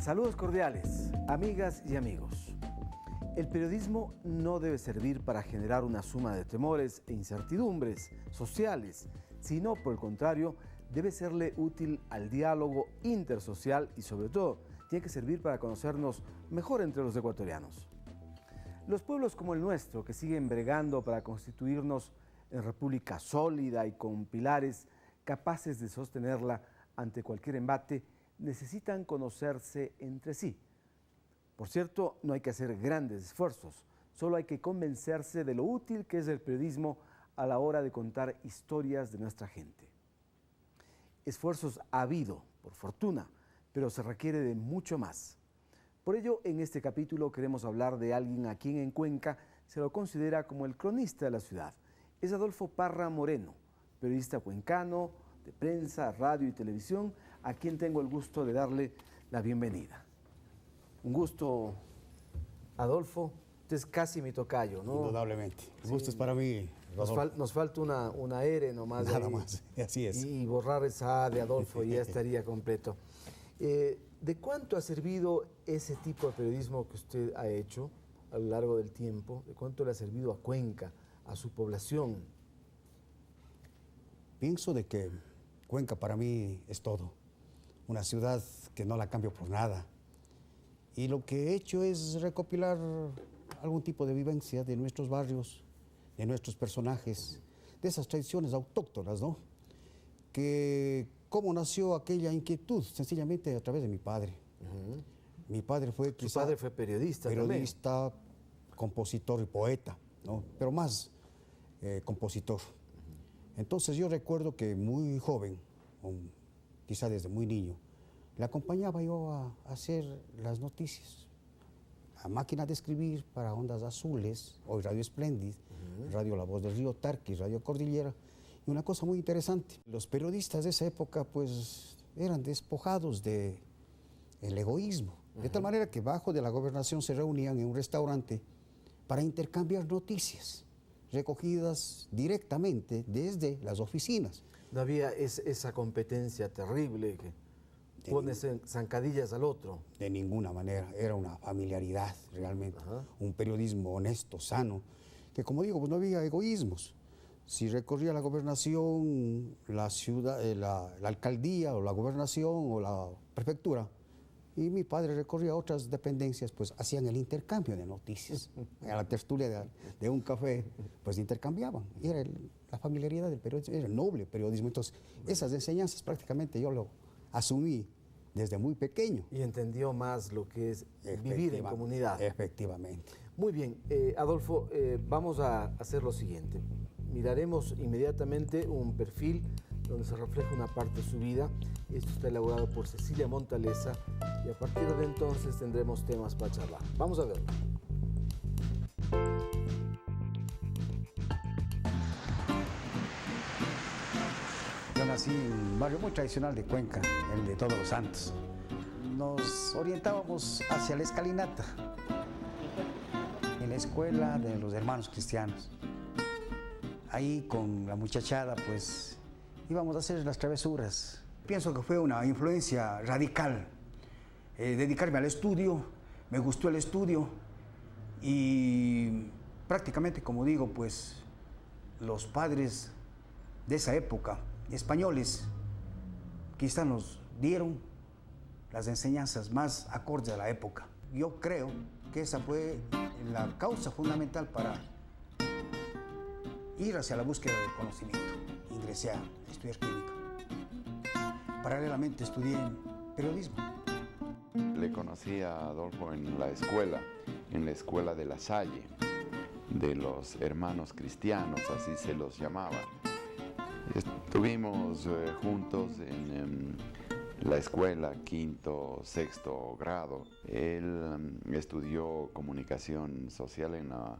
Saludos cordiales, amigas y amigos. El periodismo no debe servir para generar una suma de temores e incertidumbres sociales, sino por el contrario, debe serle útil al diálogo intersocial y sobre todo, tiene que servir para conocernos mejor entre los ecuatorianos. Los pueblos como el nuestro, que siguen bregando para constituirnos en república sólida y con pilares capaces de sostenerla ante cualquier embate, necesitan conocerse entre sí. Por cierto, no hay que hacer grandes esfuerzos, solo hay que convencerse de lo útil que es el periodismo a la hora de contar historias de nuestra gente. Esfuerzos ha habido, por fortuna, pero se requiere de mucho más. Por ello, en este capítulo queremos hablar de alguien a quien en Cuenca se lo considera como el cronista de la ciudad. Es Adolfo Parra Moreno, periodista cuencano, de prensa, radio y televisión, a quien tengo el gusto de darle la bienvenida. Un gusto, Adolfo. Usted es casi mi tocayo, ¿no? Indudablemente. El gusto es para mí. Nos falta una R nomás. Nada más, así es. Y borrar esa A de Adolfo y ya estaría completo. ¿De cuánto ha servido ese tipo de periodismo que usted ha hecho a lo largo del tiempo? ¿De cuánto le ha servido a Cuenca, a su población? Pienso de que Cuenca para mí es todo. Una ciudad que no la cambio por nada. Y lo que he hecho es recopilar algún tipo de vivencia de nuestros barrios, de nuestros personajes, de esas tradiciones autóctonas, ¿no? Que cómo nació aquella inquietud, sencillamente a través de mi padre. Mi padre fue quizá... Su padre fue periodista compositor y poeta, ¿no? Pero más compositor. Entonces yo recuerdo que muy joven, quizá desde muy niño, le acompañaba yo a hacer las noticias, a máquina de escribir para Ondas Azules, hoy Radio Espléndid, Radio La Voz del Río Tarqui, Radio Cordillera. Y una cosa muy interesante, los periodistas de esa época pues eran despojados del egoísmo, de tal manera que bajo de la gobernación se reunían en un restaurante para intercambiar noticias recogidas directamente desde las oficinas. No había esa competencia terrible que pones zancadillas al otro. De ninguna manera, era una familiaridad realmente, un periodismo honesto, sano, que como digo, pues no había egoísmos. Si recorría la gobernación, la ciudad, la alcaldía o la gobernación o la prefectura, y mi padre recorría otras dependencias, pues hacían el intercambio de noticias. A la tertulia de un café, pues intercambiaban. Y era la familiaridad del periodismo, era el noble periodismo. Entonces, esas enseñanzas prácticamente yo lo asumí desde muy pequeño. Y entendió más lo que es vivir en comunidad. Efectivamente. Muy bien, Adolfo, vamos a hacer lo siguiente. Miraremos inmediatamente un perfil donde se refleja una parte de su vida. Esto está elaborado por Cecilia Montaleza y a partir de entonces tendremos temas para charlar. Vamos a verlo. Yo nací en un barrio muy tradicional de Cuenca, el de Todos los Santos. Nos orientábamos hacia la escalinata, en la escuela de los hermanos cristianos. Ahí con la muchachada pues íbamos a hacer las travesuras. Pienso que fue una influencia radical. Dedicarme al estudio, me gustó el estudio y prácticamente, como digo, pues los padres de esa época, españoles, quizá nos dieron las enseñanzas más acordes a la época. Yo creo que esa fue la causa fundamental para ir hacia la búsqueda del conocimiento. Ingresé a estudiar química. Paralelamente estudié periodismo. Le conocí a Adolfo en la escuela de La Salle, de los hermanos cristianos, así se los llamaba. Estuvimos juntos en la escuela, quinto, sexto grado. Él estudió comunicación social en la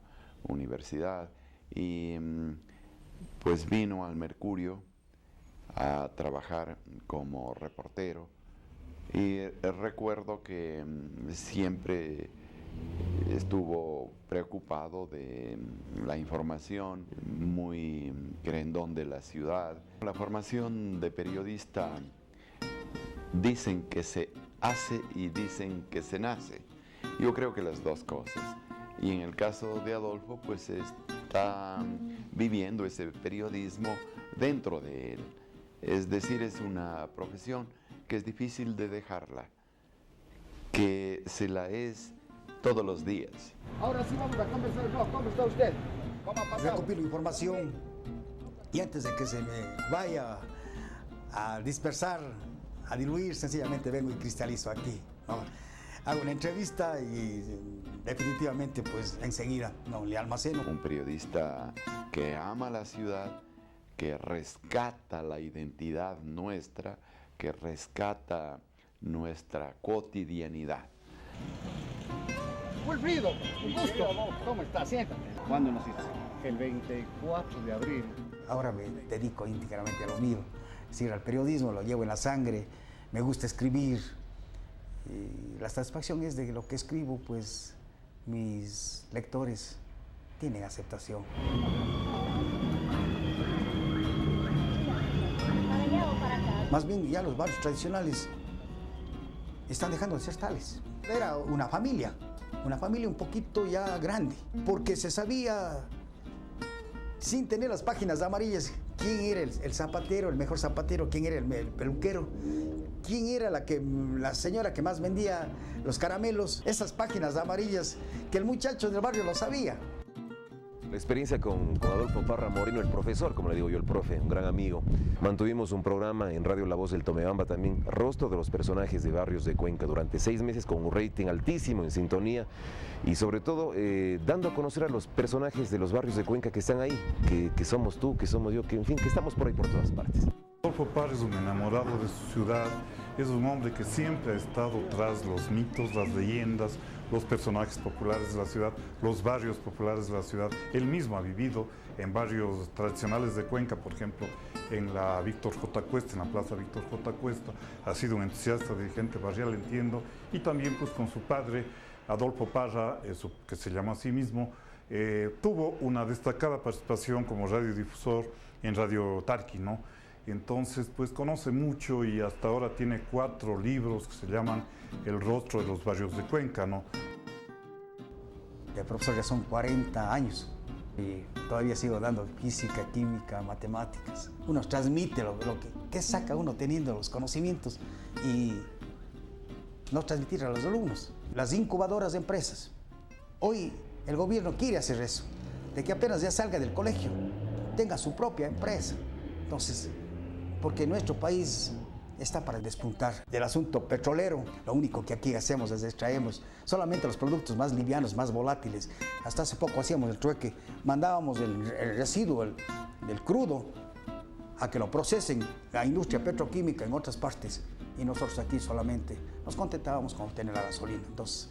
universidad y pues vino al Mercurio a trabajar como reportero. Y recuerdo que siempre estuvo preocupado de la información, muy querendón de la ciudad. La formación de periodista dicen que se hace y dicen que se nace. Yo creo que las dos cosas. Y en el caso de Adolfo, pues está viviendo ese periodismo dentro de él. Es decir, es una profesión que es difícil de dejarla, que se la es todos los días. Ahora sí vamos a conversar. No, ¿cómo está usted? ¿Cómo ha pasado? Recopilo información y antes de que se me vaya a dispersar, a diluir, sencillamente vengo y cristalizo aquí, ¿no? Hago una entrevista y definitivamente pues enseguida no le almaceno. Un periodista que ama la ciudad, que rescata la identidad nuestra, que rescata nuestra cotidianidad. Wilfrido, un gusto. ¿Cómo está? Siéntate. ¿Cuándo naciste? El 24 de abril. Ahora me dedico íntegramente a lo mío, es decir, al periodismo, lo llevo en la sangre, me gusta escribir y la satisfacción es de que lo que escribo, pues mis lectores tienen aceptación. Más bien ya los barrios tradicionales están dejando de ser tales. Era una familia un poquito ya grande, porque se sabía, sin tener las páginas amarillas, quién era el zapatero, el mejor zapatero, quién era el peluquero, quién era la señora que más vendía los caramelos. Esas páginas amarillas que el muchacho del barrio lo sabía. La experiencia con Adolfo Parra Moreno, el profesor, como le digo yo, el profe, un gran amigo. Mantuvimos un programa en Radio La Voz del Tomebamba también, rostro de los personajes de barrios de Cuenca, durante 6 meses con un rating altísimo en sintonía y sobre todo dando a conocer a los personajes de los barrios de Cuenca que están ahí, que somos tú, que somos yo, que en fin, que estamos por ahí por todas partes. Adolfo Parra es un enamorado de su ciudad, es un hombre que siempre ha estado tras los mitos, las leyendas, los personajes populares de la ciudad, los barrios populares de la ciudad. Él mismo ha vivido en barrios tradicionales de Cuenca, por ejemplo, en la Víctor J. Cuesta, en la Plaza Víctor J. Cuesta. Ha sido un entusiasta dirigente barrial, entiendo, y también pues con su padre, Adolfo Parra, que se llama a sí mismo, tuvo una destacada participación como radiodifusor en Radio Tarqui, ¿no? Entonces, pues conoce mucho y hasta ahora tiene 4 libros que se llaman El rostro de los barrios de Cuenca, ¿no? De profesor ya son 40 años y todavía sigo dando física, química, matemáticas. Uno transmite ¿qué saca uno teniendo los conocimientos y no transmitir a los alumnos? Las incubadoras de empresas. Hoy el gobierno quiere hacer eso, de que apenas ya salga del colegio, tenga su propia empresa. Entonces, porque nuestro país está para despuntar. Del asunto petrolero, lo único que aquí hacemos es extraemos solamente los productos más livianos, más volátiles. Hasta hace poco hacíamos el trueque, mandábamos el residuo del crudo a que lo procesen la industria petroquímica en otras partes y nosotros aquí solamente nos contentábamos con obtener la gasolina. Entonces,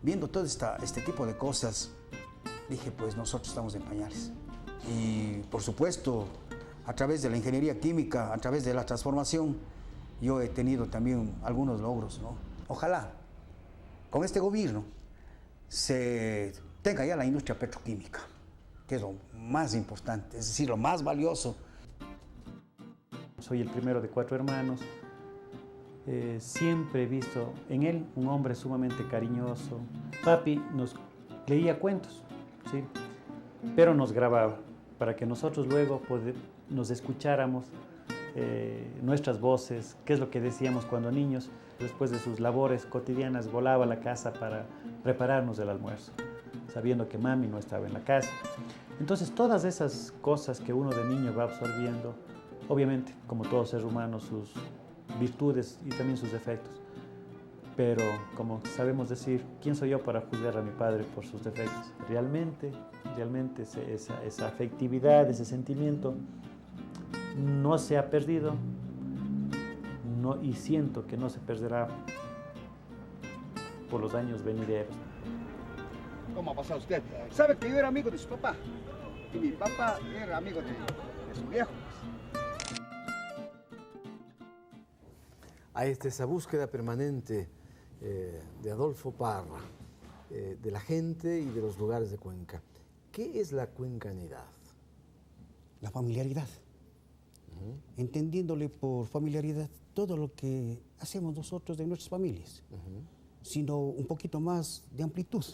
viendo todo este tipo de cosas, dije, pues nosotros estamos en pañales. Y por supuesto, a través de la ingeniería química, a través de la transformación, yo he tenido también algunos logros, ¿no? Ojalá con este gobierno se tenga ya la industria petroquímica, que es lo más importante, es decir, lo más valioso. Soy el primero de 4 hermanos. Siempre he visto en él un hombre sumamente cariñoso. Papi nos leía cuentos, ¿sí? Pero nos grababa para que nosotros luego nos escucháramos nuestras voces, qué es lo que decíamos cuando niños. Después de sus labores cotidianas volaba a la casa para prepararnos el almuerzo, sabiendo que mami no estaba en la casa. Entonces todas esas cosas que uno de niño va absorbiendo, obviamente como todo ser humano, sus virtudes y también sus defectos. Pero como sabemos decir, ¿quién soy yo para juzgar a mi padre por sus defectos? Realmente esa afectividad, ese sentimiento no se ha perdido y siento que no se perderá por los años venideros. ¿Cómo ha pasado usted? ¿Sabe que yo era amigo de su papá? Y mi papá era amigo de su viejo. Ahí está esa búsqueda permanente de Adolfo Parra, de la gente y de los lugares de Cuenca. ¿Qué es la cuencanidad? La familiaridad. entendiéndole por familiaridad todo lo que hacemos nosotros de nuestras familias, sino un poquito más de amplitud.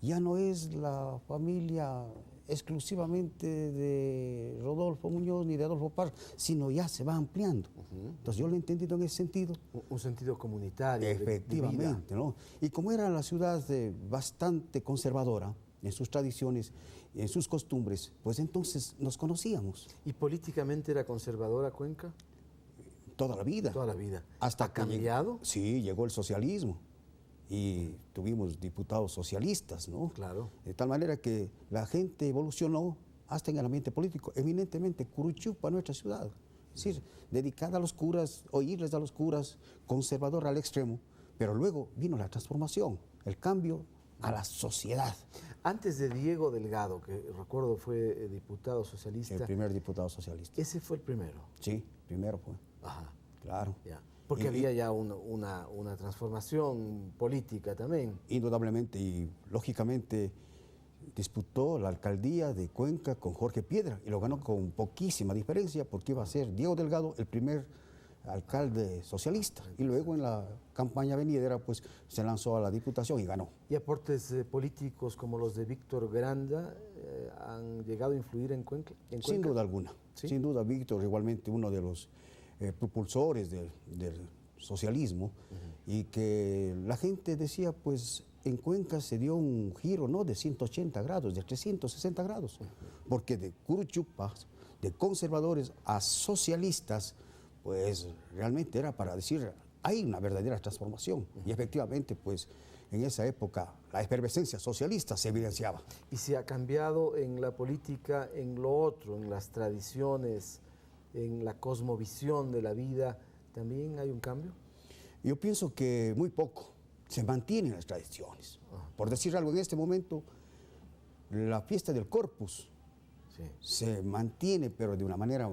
Ya no es la familia exclusivamente de Rodolfo Muñoz ni de Adolfo Parra, sino ya se va ampliando. Entonces yo lo he entendido en ese sentido. Un sentido comunitario. Efectivamente, ¿no? Y como era la ciudad bastante conservadora en sus tradiciones, en sus costumbres, pues entonces nos conocíamos. ¿Y políticamente era conservadora Cuenca? Toda la vida. Toda la vida. Hasta ¿Ha cambiado? Sí, llegó el socialismo y tuvimos diputados socialistas, ¿no? Claro. De tal manera que la gente evolucionó hasta en el ambiente político, eminentemente Curuchupa, nuestra ciudad. Es decir, dedicada a los curas, oírles a los curas, conservadora al extremo, pero luego vino la transformación, el cambio a la sociedad. Antes de Diego Delgado, que recuerdo fue diputado socialista. El primer diputado socialista. Ese fue el primero. Sí, primero fue. Ajá. Claro. Ya. Porque había ya una transformación política también. Indudablemente y lógicamente disputó la alcaldía de Cuenca con Jorge Piedra y lo ganó con poquísima diferencia porque iba a ser Diego Delgado el primer alcalde socialista y luego en la campaña venidera pues se lanzó a la diputación y ganó. ¿Y aportes políticos como los de Víctor Granda han llegado a influir en Cuenca? Sin duda alguna. ¿Sí? Sin duda Víctor igualmente uno de los propulsores del socialismo y que la gente decía pues en Cuenca se dio un giro no de 180 grados, de 360 grados, porque de Curuchupas, de conservadores a socialistas, pues realmente era para decir hay una verdadera transformación y efectivamente pues en esa época la efervescencia socialista se evidenciaba. ¿Y se ha cambiado en la política, en lo otro, en las tradiciones, en la cosmovisión de la vida, también hay un cambio? Yo pienso que muy poco, se mantienen las tradiciones. Por decir algo, en este momento, la fiesta del Corpus se mantiene, pero de una manera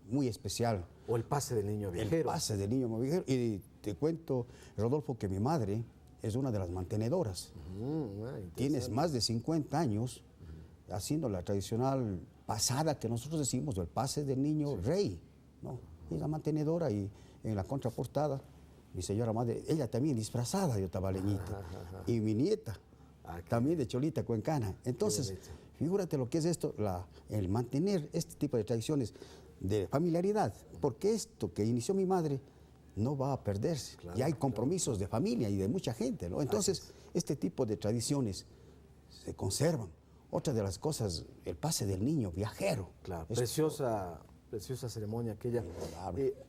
muy especial. O el pase del niño viajero. El pase del niño viajero. Y te cuento, Rodolfo, que mi madre es una de las mantenedoras. Tienes más de 50 años haciendo la tradicional pasada que nosotros decimos, el pase del niño rey, ¿no? Es la mantenedora y en la contraportada, mi señora madre, ella también disfrazada de tabaleñita, y mi nieta, también de cholita cuencana. Entonces, figúrate lo que es esto, el mantener este tipo de tradiciones de familiaridad, porque esto que inició mi madre no va a perderse, y hay compromisos de familia y de mucha gente, ¿no? Entonces, este tipo de tradiciones se conservan. Otra de las cosas, el pase del niño viajero. Claro, preciosa ceremonia aquella.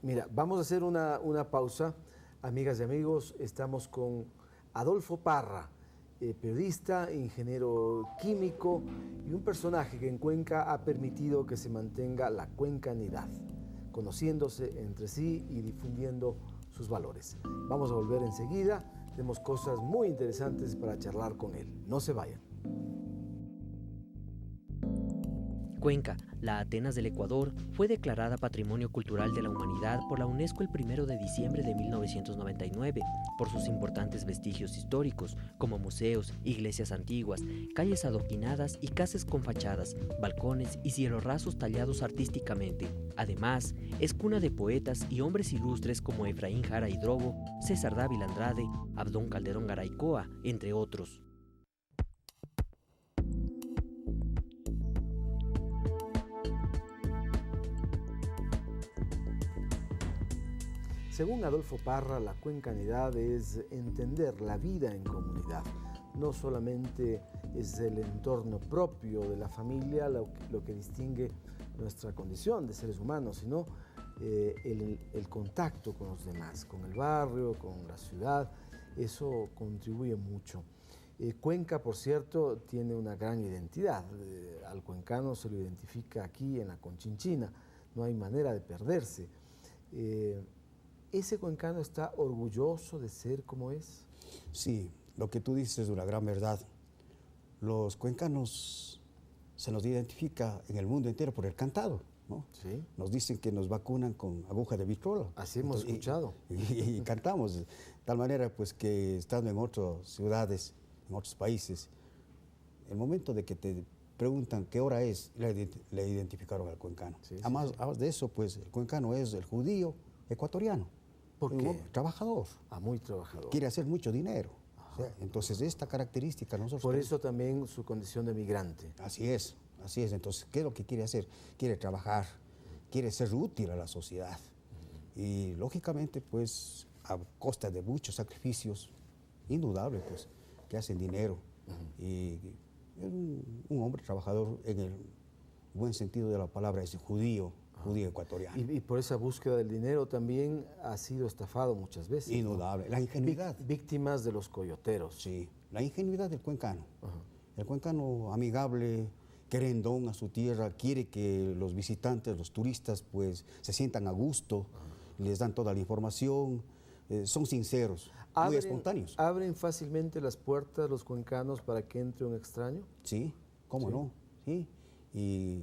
Mira, vamos a hacer una pausa. Amigas y amigos, estamos con Adolfo Parra, periodista, ingeniero químico y un personaje que en Cuenca ha permitido que se mantenga la cuencanidad, conociéndose entre sí y difundiendo sus valores. Vamos a volver enseguida, tenemos cosas muy interesantes para charlar con él. No se vayan. Cuenca, la Atenas del Ecuador, fue declarada Patrimonio Cultural de la Humanidad por la UNESCO el 1 de diciembre de 1999, por sus importantes vestigios históricos, como museos, iglesias antiguas, calles adoquinadas y casas con fachadas, balcones y cielos rasos tallados artísticamente. Además, es cuna de poetas y hombres ilustres como Efraín Jara y Drogo, César Dávila Andrade, Abdón Calderón Garaycoa, entre otros. Según Adolfo Parra, la cuencanidad es entender la vida en comunidad. No solamente es el entorno propio de la familia lo que distingue nuestra condición de seres humanos, sino el contacto con los demás, con el barrio, con la ciudad. Eso contribuye mucho. Cuenca, por cierto, tiene una gran identidad. Al cuencano se lo identifica aquí en la Conchinchina. No hay manera de perderse. ¿Ese cuencano está orgulloso de ser como es? Sí, lo que tú dices es una gran verdad. Los cuencanos se nos identifica en el mundo entero por el cantado, ¿no? Sí. Nos dicen que nos vacunan con aguja de vitrola. Así hemos escuchado. Y cantamos, de tal manera pues que estando en otras ciudades, en otros países, el momento de que te preguntan qué hora es, le identificaron al cuencano. Sí, además de eso, pues el cuencano es el judío ecuatoriano. ¿Por Un qué? hombre trabajador. Muy trabajador. Quiere hacer mucho dinero. O sea, entonces, esta característica nosotros... Por eso también su condición de migrante. Así es, así es. Entonces, ¿qué es lo que quiere hacer? Quiere trabajar, quiere ser útil a la sociedad. Y, lógicamente, pues, a costa de muchos sacrificios, indudable, pues, que hacen dinero. Y es un hombre trabajador en el buen sentido de la palabra, es judío ecuatoriano. Y por esa búsqueda del dinero también ha sido estafado muchas veces. Indudable. La ingenuidad. Víctimas de los coyoteros. Sí, la ingenuidad del cuencano. El cuencano amigable, querendón a su tierra, quiere que los visitantes, los turistas, pues se sientan a gusto, les dan toda la información, son sinceros, muy espontáneos. ¿Abren fácilmente las puertas los cuencanos para que entre un extraño? Sí, cómo no, sí. Y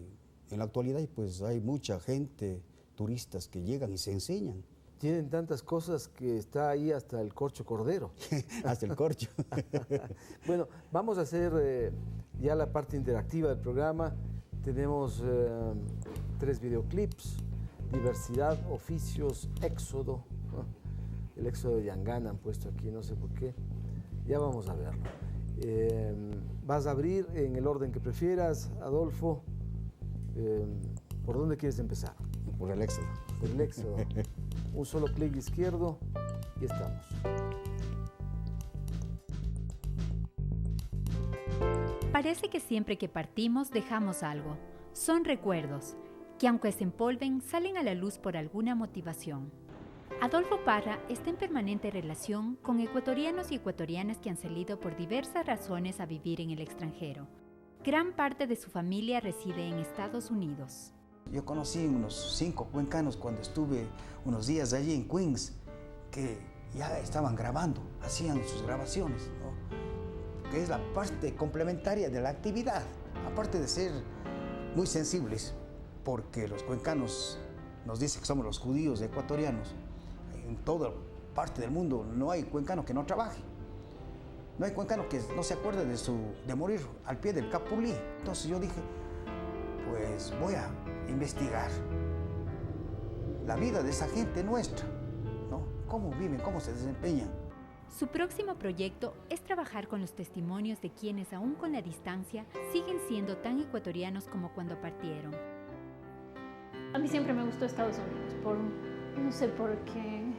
en la actualidad pues hay mucha gente, turistas que llegan y se enseñan. Tienen tantas cosas que está ahí hasta el corcho cordero. Hasta el corcho. Bueno, vamos a hacer ya la parte interactiva del programa. Tenemos 3 videoclips, diversidad, oficios, éxodo. El éxodo de Yangana han puesto aquí, no sé por qué. Ya vamos a verlo. Vas a abrir en el orden que prefieras, Adolfo. ¿Por dónde quieres empezar? Por el éxodo. Por el éxodo. Un solo clic izquierdo y estamos. Parece que siempre que partimos dejamos algo. Son recuerdos, que aunque se empolven, salen a la luz por alguna motivación. Adolfo Parra está en permanente relación con ecuatorianos y ecuatorianas que han salido por diversas razones a vivir en el extranjero. Gran parte de su familia reside en Estados Unidos. Yo conocí unos 5 cuencanos cuando estuve unos días allí en Queens, que ya estaban grabando, hacían sus grabaciones, ¿no? Que es la parte complementaria de la actividad, aparte de ser muy sensibles, porque los cuencanos nos dicen que somos los judíos ecuatorianos. En toda parte del mundo no hay cuencano que no trabaje. No hay cuencano que no se acuerde de morir al pie del Capulí. Entonces yo dije, pues voy a investigar la vida de esa gente nuestra, ¿no? Cómo viven, cómo se desempeñan. Su próximo proyecto es trabajar con los testimonios de quienes, aún con la distancia, siguen siendo tan ecuatorianos como cuando partieron. A mí siempre me gustó Estados Unidos, no sé por qué.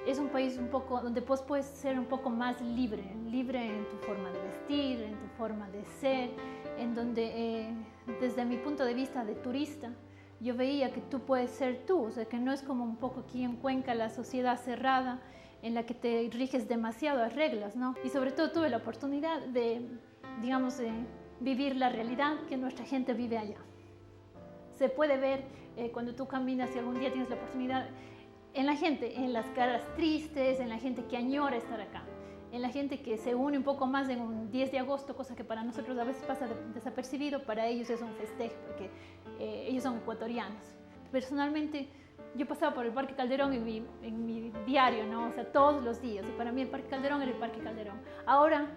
Es un país un poco donde vos puedes ser un poco más libre en tu forma de vestir, en tu forma de ser, en donde desde mi punto de vista de turista, yo veía que tú puedes ser tú, o sea, que no es como un poco aquí en Cuenca la sociedad cerrada en la que te riges demasiado a reglas, ¿no? Y sobre todo tuve la oportunidad de, digamos, vivir la realidad que nuestra gente vive allá. Se puede ver cuando tú caminas y algún día tienes la oportunidad en la gente, en las caras tristes, en la gente que añora estar acá, en la gente que se une un poco más en un 10 de agosto, cosa que para nosotros a veces pasa desapercibido, para ellos es un festejo porque ellos son ecuatorianos. Personalmente, yo pasaba por el Parque Calderón en mi diario, ¿no? O sea, todos los días, y para mí el Parque Calderón era el Parque Calderón. Ahora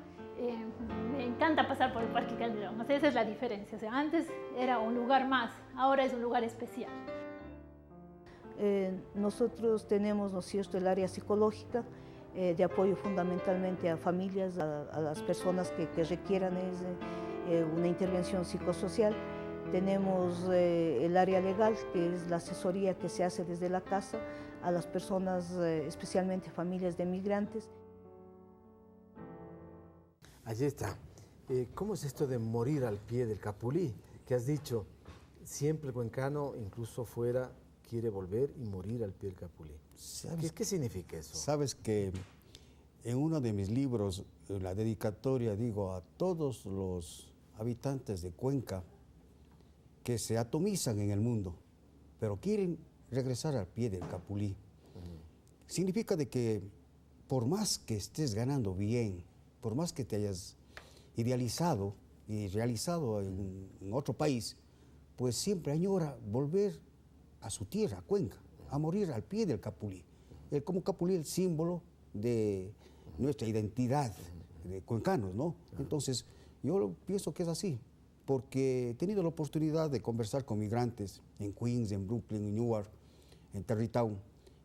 me encanta pasar por el Parque Calderón, o sea, esa es la diferencia. O sea, antes era un lugar más, ahora es un lugar especial. Nosotros tenemos, ¿no es cierto?, el área psicológica de apoyo fundamentalmente a familias, a las personas que requieran una intervención psicosocial. Tenemos el área legal, que es la asesoría que se hace desde la casa a las personas, especialmente familias de migrantes. Allí está. ¿Cómo es esto de morir al pie del Capulí? Que has dicho, siempre el cuencano, incluso fuera, quiere volver y morir al pie del Capulí. ¿Qué significa eso? Sabes que en uno de mis libros, en la dedicatoria, digo a todos los habitantes de Cuenca que se atomizan en el mundo, pero quieren regresar al pie del Capulí. Significa de que por más que estés ganando bien, por más que te hayas idealizado y realizado en otro país, pues siempre añora volver a su tierra, a Cuenca, a morir al pie del Capulí. Como Capulí, el símbolo de nuestra identidad de cuencanos, ¿no? Entonces, yo pienso que es así. porque he tenido la oportunidad de conversar con migrantes en Queens, en Brooklyn, en Newark, en Tarrytown,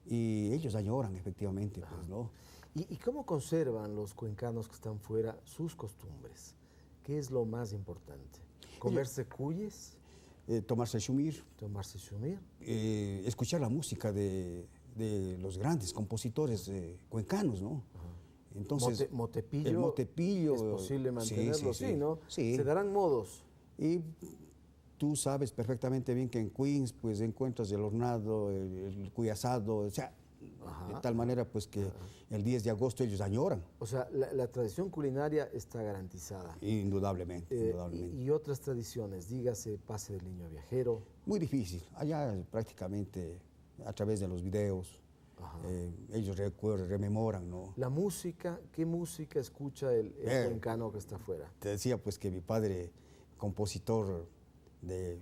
y ellos añoran efectivamente, pues, ¿no? ¿Y cómo conservan los cuencanos que están fuera sus costumbres? ¿Qué es lo más importante? ¿Comerse cuyes? Tomarse shumir. Tomarse shumir. Escuchar la música de los grandes compositores cuencanos, ¿no? Entonces, Motepillo, el motepillo es posible mantenerlo, sí, ¿no? Sí. Se darán modos. Y tú sabes perfectamente bien que en Queens pues encuentras el hornado, el cuy asado, o sea, de tal manera pues que el 10 de agosto ellos añoran. O sea, la tradición culinaria está garantizada. Indudablemente, indudablemente. Y otras tradiciones, dígase pase del niño viajero. Muy difícil, allá prácticamente a través de los videos. Ellos rememoran, ¿no? La música, ¿qué música escucha el cuencano que está afuera? Te decía pues que mi padre, compositor de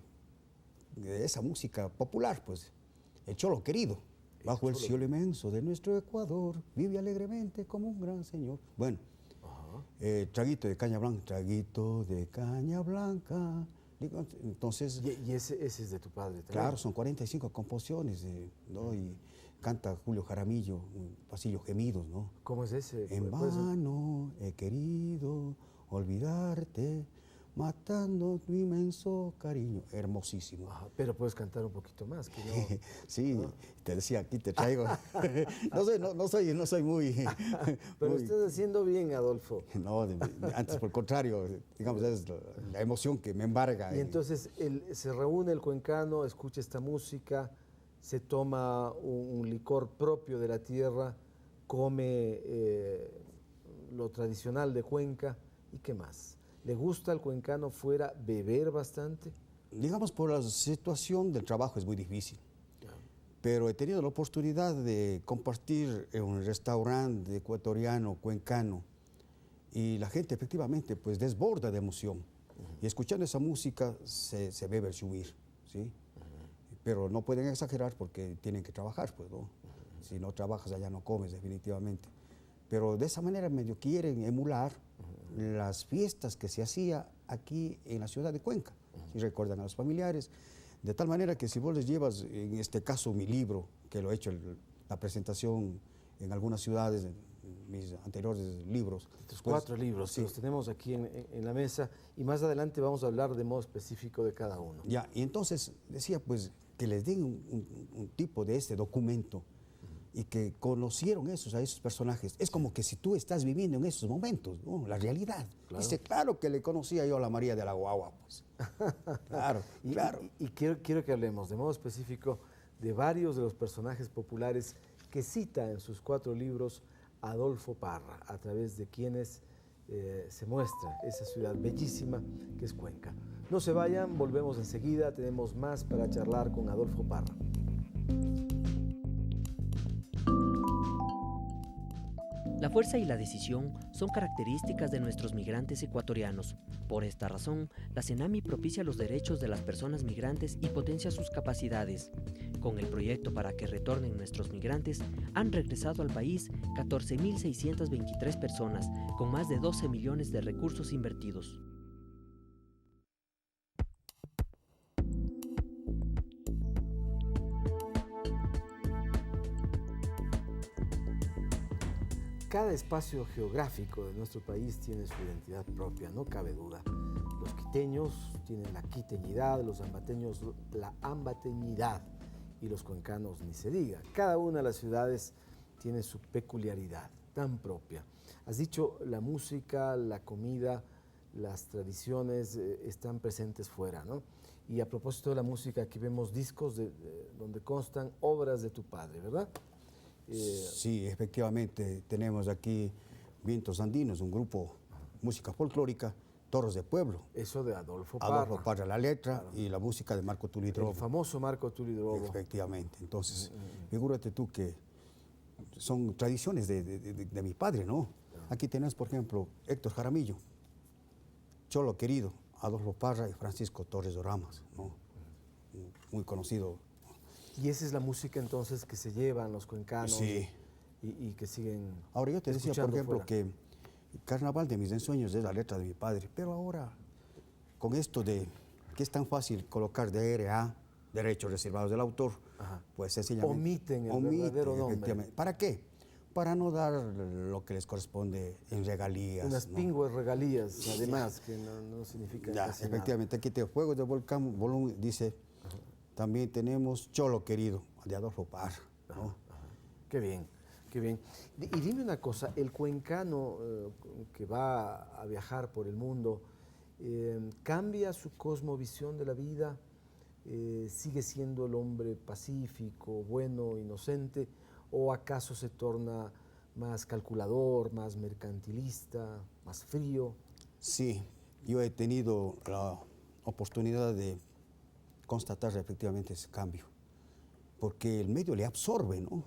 esa música popular, pues, el Cholo Querido, bajo el cielo inmenso de nuestro Ecuador, vive alegremente como un gran señor. Bueno, traguito de caña blanca, traguito de caña blanca. Digo, entonces, ¿Y ese es de tu padre también? Claro, son 45 composiciones, ¿no? Y canta Julio Jaramillo, un pasillo gemidos, ¿no? ¿Cómo es ese? En vano he querido olvidarte, matando tu inmenso cariño. Hermosísimo. Pero puedes cantar un poquito más. Que no. Sí, te decía, aquí te traigo. no soy muy... Pero muy, estás haciendo bien, Adolfo. No, antes por el contrario, digamos, es la emoción que me embarga. Y entonces se reúne el cuencano, escucha esta música, se toma un licor propio de la tierra, come lo tradicional de Cuenca, ¿y qué más? ¿Le gusta al cuencano fuera beber bastante? Digamos, por la situación del trabajo es muy difícil. Pero he tenido la oportunidad de compartir en un restaurante ecuatoriano, cuencano, y la gente efectivamente pues desborda de emoción. Y escuchando esa música se bebe el shumir, ¿sí? Pero no pueden exagerar porque tienen que trabajar, pues, ¿no? Si no trabajas allá no comes definitivamente. Pero de esa manera medio quieren emular las fiestas que se hacía aquí en la ciudad de Cuenca. Si recuerdan a los familiares, de tal manera que si vos les llevas, en este caso mi libro, que lo he hecho la presentación en algunas ciudades, mis anteriores libros. Estos 4 libros, sí, los tenemos aquí en la mesa, y más adelante vamos a hablar de modo específico de cada uno. Ya, y entonces decía pues que les den un tipo de este documento y que conocieron a esos personajes. Es como que si tú estás viviendo en esos momentos, ¿no? La realidad. Claro. Dice, claro que le conocía yo a la María de la Guagua, pues. Claro, claro. Y quiero que hablemos de modo específico de varios de los personajes populares que cita en sus 4 libros Adolfo Parra, a través de quienes se muestra esa ciudad bellísima que es Cuenca. No se vayan, volvemos enseguida, tenemos más para charlar con Adolfo Parra. La fuerza y la decisión son características de nuestros migrantes ecuatorianos. Por esta razón, la CENAMI propicia los derechos de las personas migrantes y potencia sus capacidades. Con el proyecto para que retornen nuestros migrantes, han regresado al país 14.623 personas, con más de 12 millones de recursos invertidos. Cada espacio geográfico de nuestro país tiene su identidad propia, no cabe duda. Los quiteños tienen la quiteñidad, los ambateños la ambateñidad y los cuencanos ni se diga. Cada una de las ciudades tiene su peculiaridad tan propia. Has dicho, la música, la comida, las tradiciones están presentes fuera, ¿no? Y a propósito de la música, aquí vemos discos donde constan obras de tu padre, ¿verdad? Sí, efectivamente, tenemos aquí Vientos Andinos, un grupo música folclórica, Toros de Pueblo. Eso de Adolfo Parra. Adolfo Parra, la letra, claro. Y la música de Marco Tully Drobo. El famoso Marco Tully Drobo. Efectivamente, entonces, figúrate tú que son tradiciones de mi padre, ¿no? Claro. Aquí tenemos, por ejemplo, Héctor Jaramillo, Cholo Querido, Adolfo Parra y Francisco Torres Doramas, ¿no? Muy conocido. Y esa es la música entonces que se llevan los cuencanos, sí. y que siguen. Ahora yo te decía, por ejemplo, fuera. que Carnaval de mis ensueños es la letra de mi padre, pero ahora con esto de que es tan fácil colocar DRA, derechos reservados del autor, pues sencillamente omiten el verdadero nombre. ¿Para qué? Para no dar lo que les corresponde en regalías. Unas pingües regalías, además, que no significa casi efectivamente, aquí te Juegos de Volcán, volumen, dice, también tenemos Cholo Querido, de Adolfo Parra, ¿no? Qué bien, qué bien. Y dime una cosa, el cuencano que va a viajar por el mundo, ¿cambia su cosmovisión de la vida? ¿Sigue siendo el hombre pacífico, bueno, inocente? ¿O acaso se torna más calculador, más mercantilista, más frío? Sí, yo he tenido la oportunidad de constatar efectivamente ese cambio, porque el medio le absorbe, ¿no?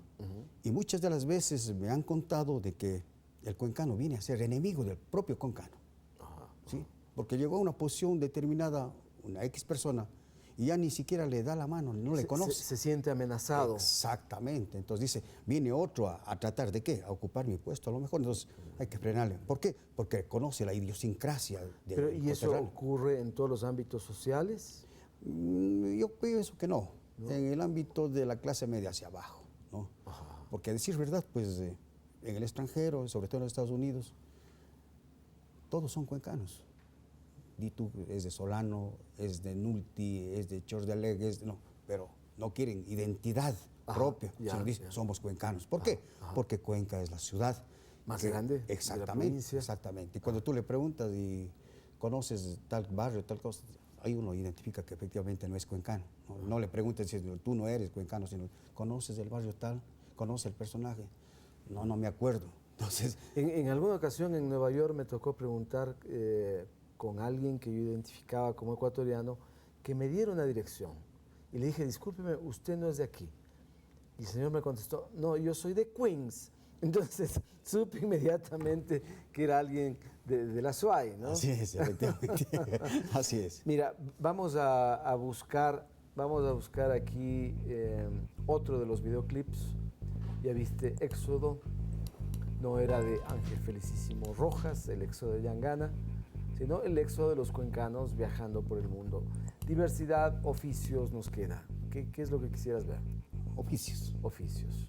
Y muchas de las veces me han contado de que el cuencano viene a ser enemigo del propio cuencano, ¿sí? Porque llegó a una posición determinada, una X persona, y ya ni siquiera le da la mano, no le conoce. Se siente amenazado. Exactamente. Entonces dice, viene otro a tratar de qué, a ocupar mi puesto a lo mejor. Entonces hay que frenarle. ¿Por qué? Porque conoce la idiosincrasia del Pero, ¿y eso ocurre en todos los ámbitos sociales? Yo pienso que no. En el ámbito de la clase media hacia abajo, ¿no? Porque a decir verdad, pues en el extranjero, sobre todo en los Estados Unidos, todos son cuencanos. Ditu es de Solano, es de Nulti, es de Chor de Alegre, no, pero no quieren identidad propia, sino dicen, somos cuencanos. ¿Por qué? Porque Cuenca es la ciudad más grande. Exactamente, exactamente. Y cuando tú le preguntas y conoces tal barrio, tal cosa, ahí uno identifica que efectivamente no es cuencano. No le preguntes si tú no eres cuencano, sino conoces el barrio tal, conoces el personaje. No me acuerdo. Entonces, en alguna ocasión en Nueva York me tocó preguntar con alguien que yo identificaba como ecuatoriano, que me diera una dirección. Y le dije, discúlpeme, usted no es de aquí. Y el señor me contestó, no, yo soy de Queens. Entonces supe inmediatamente que era alguien de la SUAY, ¿no? Así es, efectivamente. Así es. Mira, vamos a buscar aquí otro de los videoclips. Ya viste, Éxodo. No era de Ángel Felicísimo Rojas, el éxodo de Yangana, sino el éxodo de los cuencanos viajando por el mundo. Diversidad, oficios nos queda. ¿Qué es lo que quisieras ver? Oficios. Oficios.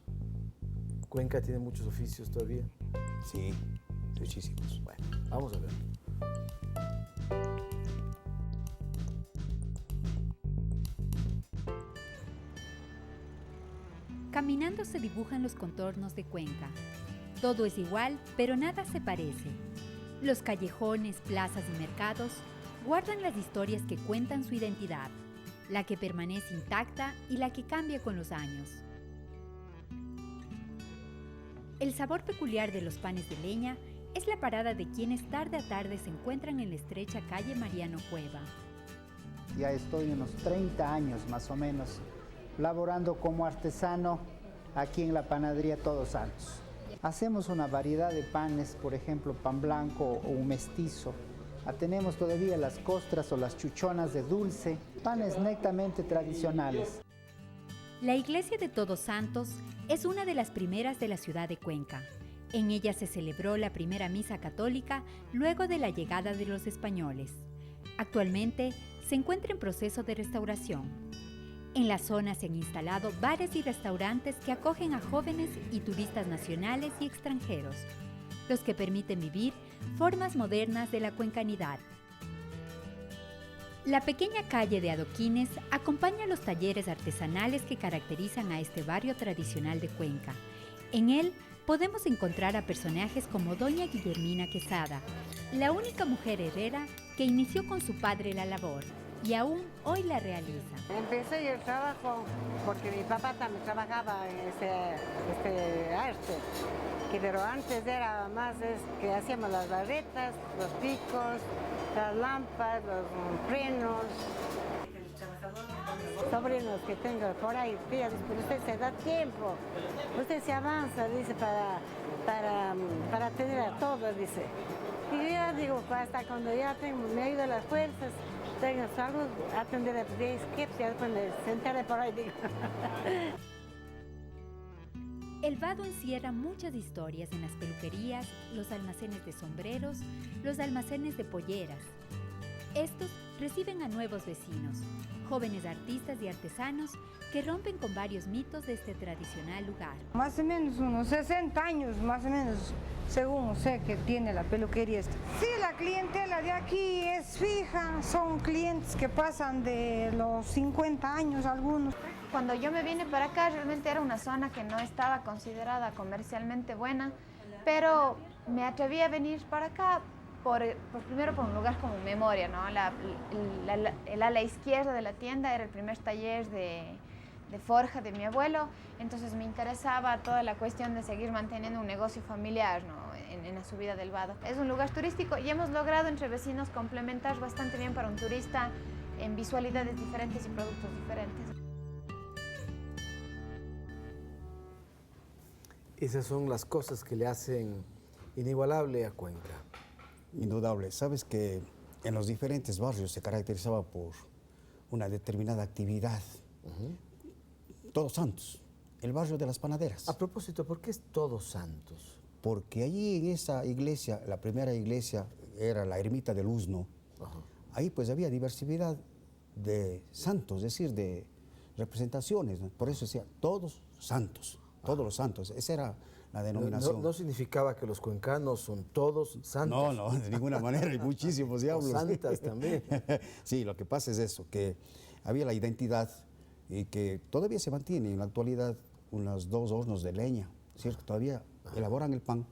¿Cuenca tiene muchos oficios todavía? Sí, muchísimos. Bueno, vamos a ver. Caminando se dibujan los contornos de Cuenca. Todo es igual, pero nada se parece. Los callejones, plazas y mercados guardan las historias que cuentan su identidad, la que permanece intacta y la que cambia con los años. El sabor peculiar de los panes de leña es la parada de quienes tarde a tarde se encuentran en la estrecha calle Mariano Cueva. Ya estoy unos 30 años más o menos laborando como artesano aquí en la panadería Todos Santos. Hacemos una variedad de panes, por ejemplo, pan blanco o un mestizo. Tenemos todavía las costras o las chuchonas de dulce, panes netamente tradicionales. La iglesia de Todos Santos es una de las primeras de la ciudad de Cuenca. En ella se celebró la primera misa católica luego de la llegada de los españoles. Actualmente se encuentra en proceso de restauración. En la zona se han instalado bares y restaurantes que acogen a jóvenes y turistas nacionales y extranjeros, los que permiten vivir formas modernas de la cuencanidad. La pequeña calle de adoquines acompaña los talleres artesanales que caracterizan a este barrio tradicional de Cuenca. En él podemos encontrar a personajes como doña Guillermina Quesada, la única mujer herrera que inició con su padre la labor y aún hoy la realiza. Empecé el trabajo porque mi papá también trabajaba en este arte, pero antes era más que hacíamos las barretas, los picos, las lámparas, los frenos. Sobrinos que tengo por ahí, pero usted se da tiempo, usted se avanza, dice, para tener a todo, dice. Y yo digo, hasta cuando ya me ha ido las fuerzas, tengo salud, atender a disquetes, sentarme por ahí, digo. El vado encierra muchas historias en las peluquerías, los almacenes de sombreros, los almacenes de polleras. Estos reciben a nuevos vecinos, jóvenes artistas y artesanos que rompen con varios mitos de este tradicional lugar. Más o menos unos 60 años, más o menos, según sé que tiene la peluquería esta. Sí, la clientela de aquí es fija, son clientes que pasan de los 50 años algunos. Cuando yo me vine para acá realmente era una zona que no estaba considerada comercialmente buena, pero me atreví a venir para acá primero por un lugar como memoria, ¿no? El ala izquierda de la tienda era el primer taller de forja de mi abuelo, entonces me interesaba toda la cuestión de seguir manteniendo un negocio familiar, ¿no? en la subida del vado. Es un lugar turístico y hemos logrado entre vecinos complementar bastante bien para un turista en visualidades diferentes y productos diferentes. Esas son las cosas que le hacen inigualable a Cuenca. Indudable. Sabes que en los diferentes barrios se caracterizaba por una determinada actividad. Todos Santos, el barrio de las panaderas. A propósito, ¿por qué es Todos Santos? Porque allí en esa iglesia, la primera iglesia era la ermita del Usno. Ahí pues había diversidad de santos, es decir, de representaciones, ¿no? Por eso decía Todos Santos, todos los santos. Esa era la denominación. No significaba que los cuencanos son todos santos. No, de ninguna manera, hay muchísimos diablos. Santas también. Sí, lo que pasa es eso, que había la identidad y que todavía se mantiene en la actualidad unos 2 hornos de leña, ¿cierto? Todavía elaboran el pan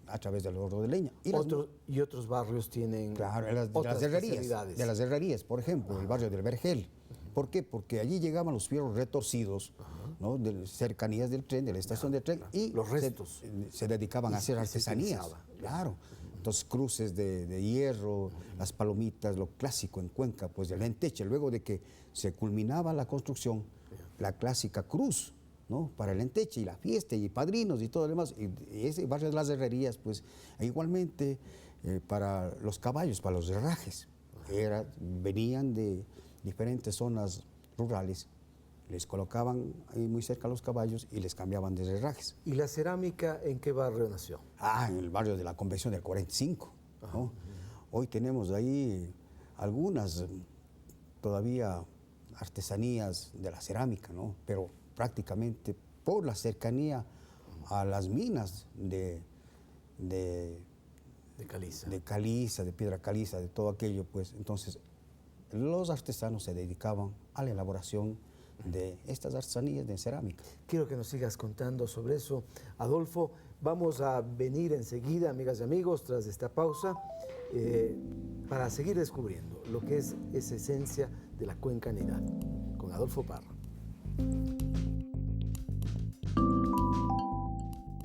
a través del horno de leña. Y otros barrios tienen claro, de las herrerías, por ejemplo, el barrio del Vergel. ¿Por qué? Porque allí llegaban los fierros retorcidos, ¿no? De cercanías del tren, de la estación de tren, y los restos se dedicaban a hacer artesanías. Claro. Entonces, cruces de hierro, las palomitas, lo clásico en Cuenca, pues de lenteche. Luego de que se culminaba la construcción, la clásica cruz, ¿no? Para el lenteche y la fiesta y padrinos y todo lo demás. Y ese barrio de las herrerías, pues igualmente para los caballos, para los herrajes. Venían de diferentes zonas rurales, les colocaban ahí muy cerca a los caballos y les cambiaban de herrajes. ¿Y la cerámica en qué barrio nació? En el barrio de la Convención del 45. ¿No? Hoy tenemos ahí algunas todavía artesanías de la cerámica, ¿no? Pero prácticamente por la cercanía a las minas de caliza, de piedra caliza, de todo aquello, pues entonces los artesanos se dedicaban a la elaboración de estas artesanías de cerámica. Quiero que nos sigas contando sobre eso, Adolfo. Vamos a venir enseguida, amigas y amigos, tras esta pausa, para seguir descubriendo lo que es esa esencia de la cuencanidad, con Adolfo Parra.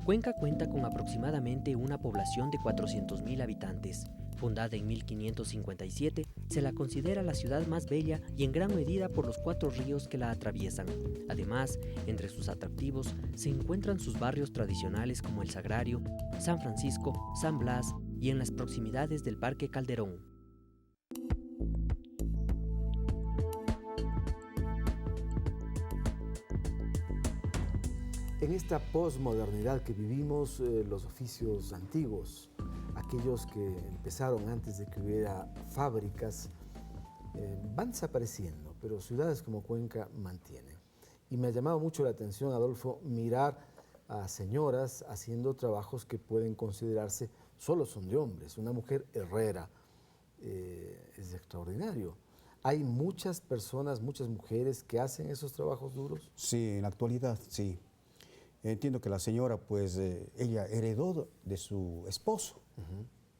Cuenca cuenta con aproximadamente una población de 400.000 habitantes. Fundada en 1557, se la considera la ciudad más bella y en gran medida por los 4 ríos que la atraviesan. Además, entre sus atractivos se encuentran sus barrios tradicionales como El Sagrario, San Francisco, San Blas y en las proximidades del Parque Calderón. En esta posmodernidad que vivimos, los oficios antiguos, aquellos que empezaron antes de que hubiera fábricas, van desapareciendo, pero ciudades como Cuenca mantienen. Y me ha llamado mucho la atención, Adolfo, mirar a señoras haciendo trabajos que pueden considerarse solo son de hombres. Una mujer herrera es extraordinario. ¿Hay muchas personas, muchas mujeres que hacen esos trabajos duros? Sí, en la actualidad, sí. Entiendo que la señora, pues, ella heredó de su esposo,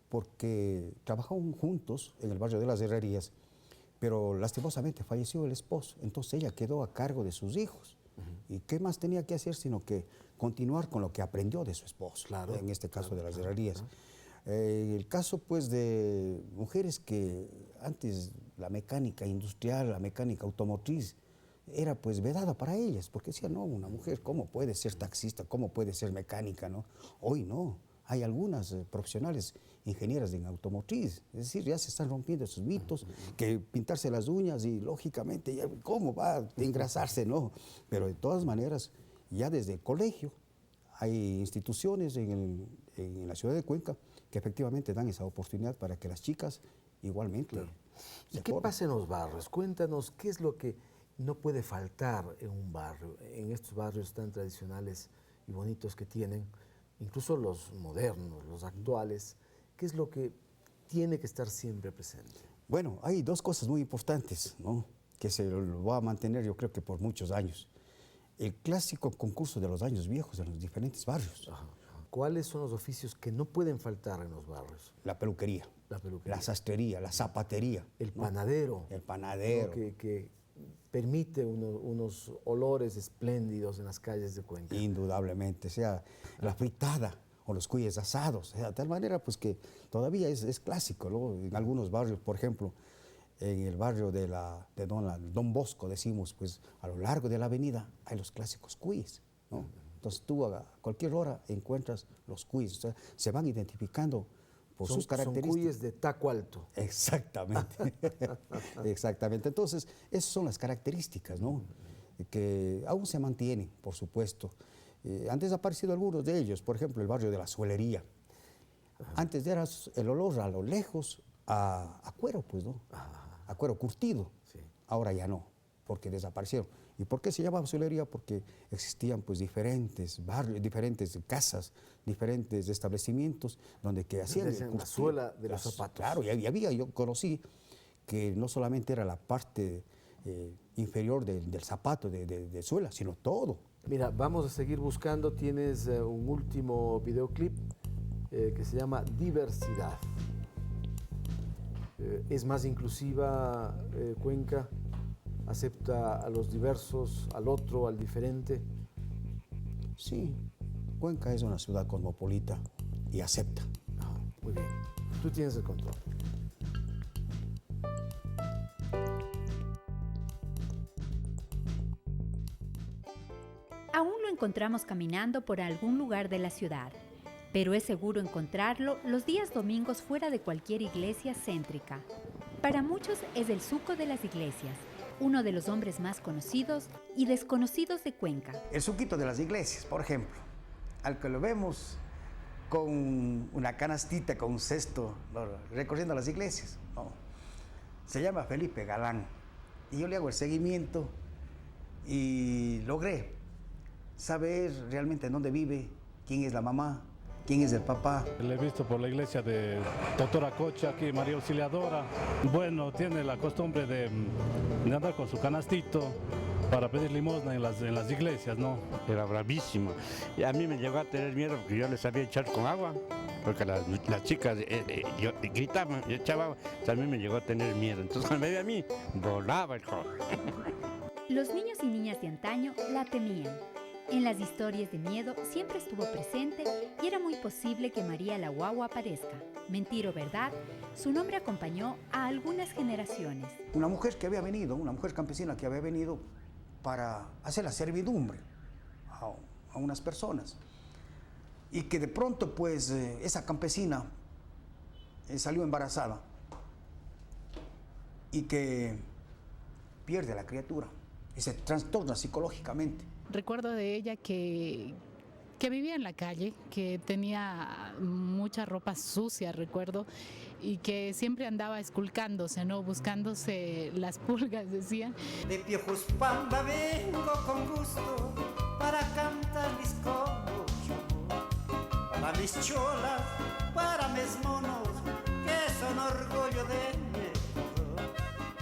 porque trabajaban juntos en el barrio de las herrerías, pero lastimosamente falleció el esposo, entonces ella quedó a cargo de sus hijos. ¿Y qué más tenía que hacer sino que continuar con lo que aprendió de su esposo, en este caso de las herrerías? El caso, pues, de mujeres que antes la mecánica industrial, la mecánica automotriz, era pues vedada para ellas, porque decían, no, una mujer, ¿cómo puede ser taxista? ¿Cómo puede ser mecánica? ¿No? Hoy no, hay algunas profesionales ingenieras en automotriz, es decir, ya se están rompiendo esos mitos, que pintarse las uñas y lógicamente, ya, ¿cómo va a engrasarse? No, pero de todas maneras, ya desde el colegio, hay instituciones en la ciudad de Cuenca que efectivamente dan esa oportunidad para que las chicas igualmente. Claro. ¿Y qué pasa en los barrios? Cuéntanos, ¿qué es lo que no puede faltar en un barrio, en estos barrios tan tradicionales y bonitos que tienen, incluso los modernos, los actuales? ¿Qué es lo que tiene que estar siempre presente? Bueno, hay dos cosas muy importantes, ¿no?, que se lo va a mantener yo creo que por muchos años. El clásico concurso de los años viejos en los diferentes barrios. Ajá. ¿Cuáles son los oficios que no pueden faltar en los barrios? La peluquería, la sastrería, la zapatería. El panadero. El panadero. ¿No? Que permite unos olores espléndidos en las calles de Cuenca. Indudablemente, o sea, la fritada o los cuyes asados, o sea, de tal manera pues que todavía es clásico, ¿no? En algunos barrios, por ejemplo, en el barrio de Don Bosco, decimos, pues a lo largo de la avenida hay los clásicos cuyes, ¿no? Entonces tú a cualquier hora encuentras los cuyes, o sea, se van identificando por sus características. Son cuyes de taco alto. Exactamente, exactamente. Entonces, esas son las características, ¿no?, que aún se mantienen, por supuesto. Han desaparecido algunos de ellos, por ejemplo, el barrio de la Suelería. Antes era el olor a lo lejos a cuero, pues, ¿no? A cuero curtido. Sí. Ahora ya no, porque desaparecieron. ¿Y por qué se llamaba Suelería? Porque existían pues diferentes barrios, diferentes casas, diferentes establecimientos donde que hacían la suela de los zapatos. Claro, y había, yo conocí que no solamente era la parte inferior del zapato de suela, sino todo. Mira, vamos a seguir buscando. Tienes un último videoclip que se llama Diversidad. ¿Es más inclusiva Cuenca? ¿Acepta a los diversos, al otro, al diferente? Sí, Cuenca es una ciudad cosmopolita y acepta. Muy bien, tú tienes el control. Aún lo encontramos caminando por algún lugar de la ciudad, pero es seguro encontrarlo los días domingos fuera de cualquier iglesia céntrica. Para muchos es el Suco de las Iglesias, uno de los hombres más conocidos y desconocidos de Cuenca. El suquito de las iglesias, por ejemplo, al que lo vemos con una canastita, con un cesto, ¿no?, recorriendo las iglesias, ¿no?, se llama Felipe Galán. Y yo le hago el seguimiento y logré saber realmente en dónde vive, quién es la mamá, quién es el papá. Le he visto por la iglesia de Doctora Cocha, aquí María Auxiliadora. Bueno, tiene la costumbre de andar con su canastito para pedir limosna en las iglesias, ¿no? Era bravísimo. Y a mí me llegó a tener miedo porque yo les sabía echar con agua, porque las chicas gritaban, yo echaba agua, también me llegó a tener miedo. Entonces cuando me veía a mí, volaba el joven. Los niños y niñas de antaño la temían. En las historias de miedo siempre estuvo presente y era muy posible que María la Guagua aparezca. Mentir o verdad, su nombre acompañó a algunas generaciones. Una mujer que había venido, una mujer campesina que había venido para hacer la servidumbre a unas personas. Y que de pronto, pues, esa campesina salió embarazada y que pierde a la criatura y se trastorna psicológicamente. Recuerdo de ella que vivía en la calle, que tenía mucha ropa sucia, recuerdo, y que siempre andaba esculcándose, ¿no?, buscándose las pulgas, decían. De Piojos Pamba vengo con gusto para cantar mis coros, para mis cholas, para mis monos, que son orgullo de mí.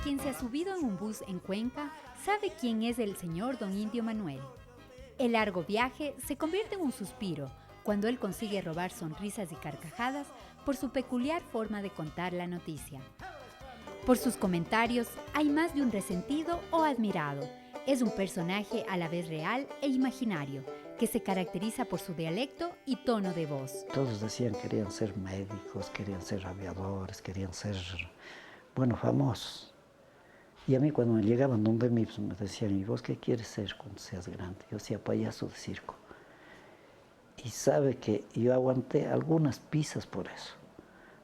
Quien se ha subido en un bus en Cuenca sabe quién es el señor Don Indio Manuel. El largo viaje se convierte en un suspiro cuando él consigue robar sonrisas y carcajadas por su peculiar forma de contar la noticia. Por sus comentarios hay más de un resentido o admirado. Es un personaje a la vez real e imaginario, que se caracteriza por su dialecto y tono de voz. Todos decían que querían ser médicos, querían ser aviadores, querían ser, bueno, famosos. Y a mí cuando me llegaban donde mí, pues me decían, ¿y vos qué quieres ser cuando seas grande? Yo decía, payaso de circo. Y sabe que yo aguanté algunas pisas por eso,